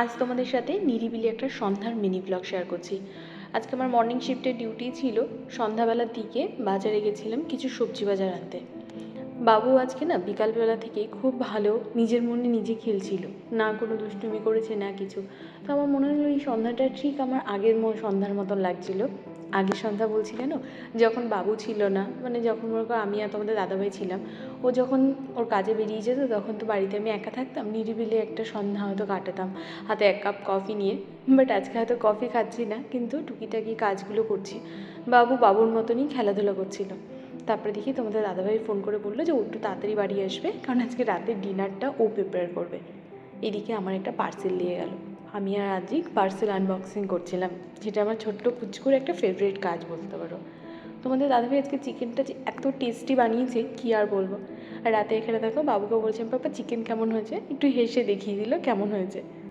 আজ তোমাদের সাথে নিরিবিলি একটা সন্ধ্যার মিনি ব্লগ শেয়ার করছি। আজকে আমার মর্নিং শিফটের ডিউটি ছিল। সন্ধ্যাবেলার দিকে বাজারে গেছিলাম কিছু সবজি বাজার আনতে। বাবু আজকে না বিকালবেলা থেকে খুব ভালো নিজের মনে নিজে খেলছিল, না কোনো দুষ্টুমি করেছে না কিছু। তো আমার মনে হলো এই সন্ধ্যাটা ঠিক আমার আগের সন্ধ্যার মতন লাগছিল। আগের সন্ধ্যা বলছি কেন, যখন বাবু ছিল না, মানে যখন মনে করো আমি আর তোমাদের দাদাভাই ছিলাম, ও যখন ওর কাজে বেরিয়ে যেত তখন তো বাড়িতে আমি একা থাকতাম, নিরিবিলি একটা সন্ধ্যা হয়তো কাটাতাম হাতে এক কাপ কফি নিয়ে। বাট আজকে হয়তো কফি খাচ্ছি না, কিন্তু টুকিটাকি কাজগুলো করছি। বাবুর মতনই খেলাধুলা করছিল। তারপরে দেখি তোমাদের দাদাভাই ফোন করে বললো যে ও একটু তাড়াতাড়ি বাড়ি আসবে, কারণ আজকে রাতের ডিনারটা ও প্রিপেয়ার করবে। এদিকে আমার একটা পার্সেল দিয়ে গেল। আমি আর আজই পার্সেল আনবক্সিং করছিলাম, যেটা আমার ছোট্ট পুচকুর একটা ফেভারিট কাজ বলতে পারো। তোমাদের দাদাভাই আজকে চিকেনটা যে এত টেস্টি বানিয়েছে কী আর বলবো। আর রাতে এখানে দেখো বাবুকে বলছিলাম পাপা চিকেন কেমন হয়েছে, একটু হেসে দেখিয়ে দিল কেমন হয়েছে।